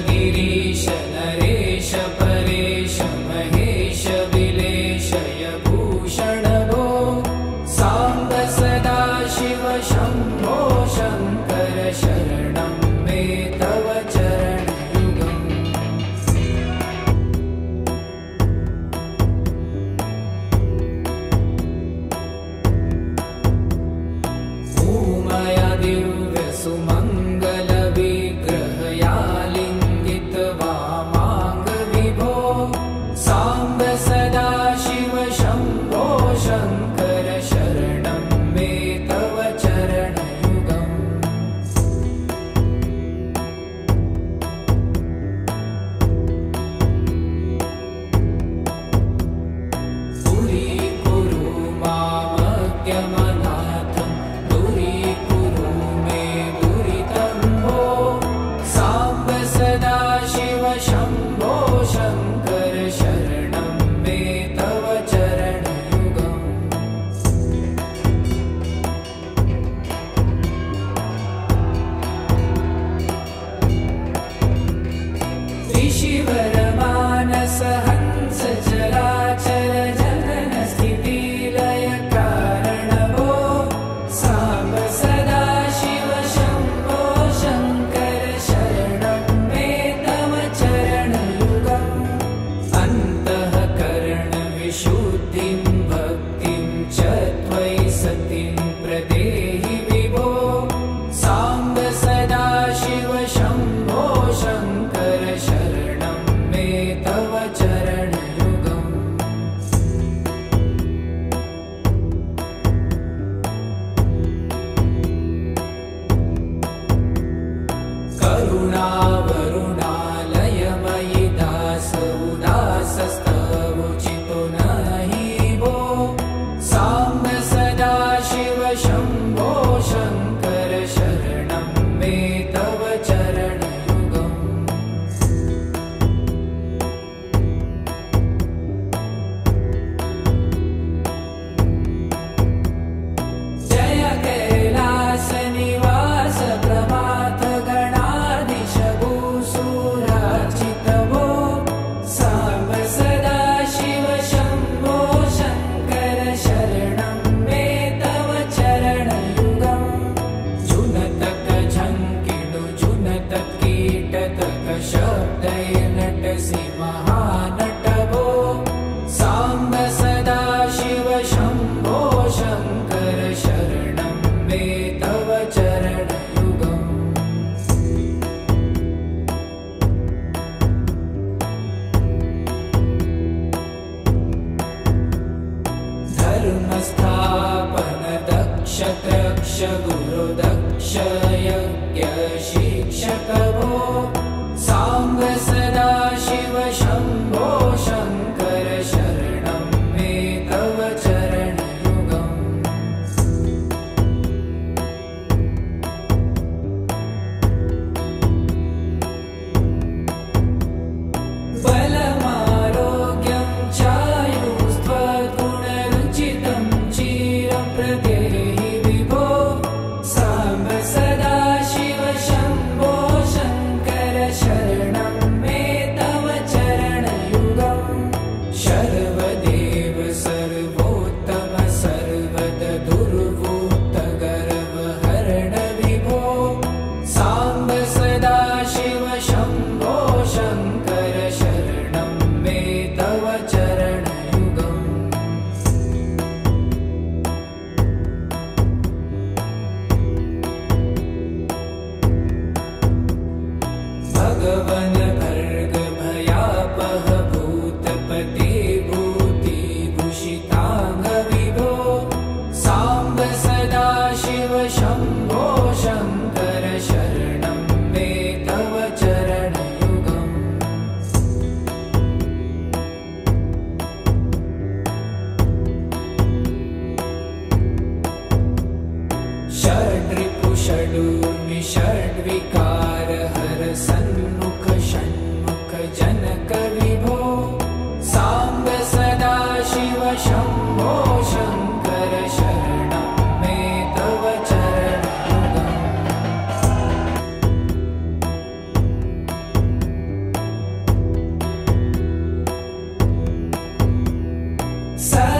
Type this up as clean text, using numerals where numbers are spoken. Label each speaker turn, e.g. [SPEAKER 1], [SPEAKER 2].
[SPEAKER 1] गिरीश नरेश परेश महेश विलेशय भूषण भो साम्ब सदा शिव शम्भो शङ्कर शरणं मे तव चरणयुगम् उमया दिव्य सुमङ्गल विग्रहया लिङ्गित वामाङ्ग विभो साम्ब सदा शिव शम्भो शङ्कर शरणं मे तव चरणयुगम् दूरीकुरु मामज्ञमनाथं दूरीकुरु मे दुरितं भो साम्ब सदा शिव शम्भो शङ्कर शरणं मे तव चरणयुगम् ऋषिवर मानस हंस चराचर जनन स्थिति लय कारण भो साम्ब सदा शिव शम्भो शङ्कर शरणं मे तव चरणयुगम् अन्तःकरण विशुद्धिं भक्तिं च त्वयि सतिं प्रदेहि विभो साम्ब सदा शिव शम्भो शङ्कर शरणं मे तव चरणयुगम् करुणावरुणालयमयि दास उदासस्तवोचितो नहि भो साम्ब सदा शिव शम्भो शङ्कर शरणं मे तव चरणयुगम् जय कैलास निवास प्रभात गणाधीश भूसुरार्चित भो साम्ब सदा शिव शम्भो शङ्कर शरणं मे तव चरणयुगम् जुनतक झङ्किडु जुनतक कीटतक शब्दैर्नटसि महानट भो साम्ब सदा शिव शम्भो शङ्कर शरणं मे तव चरणयुगम् धर्मस्थापन दक्ष त्रक्ष गुरुदक्ष यज्ञ शिक्षक भो साम्ब सदा शिव शम्भो शङ्कर शरणं मे तव चरणयुगम् बलमारोग्यं चायुस्त्वगुणरुचितं चिरं प्रदेहि विभो साम्ब सदा शिव शम्भो शङ्कर शरणं मे तव चरणयुगम् शर्वदेव सर्वोत्तम सर्वद दुर्वूत गर्वहरण विभो साम्ब सदा शिव शम्भो शङ्कर शरणं मे तव चरणयुगम् भगवन् भर्ग भयापह भूतपते भूतिभूषिताङ्ग विभो साम्ब सदा शिव शम्भो शङ्कर शरणं मे तव चरणयुगम् षड्रिपु षडूर्मि षड्विकार हर सन्मुख षण्मुख जनक विभो साम्ब सदा शिव शम्भो शङ्कर शरणं मे तव चरणयुगम् स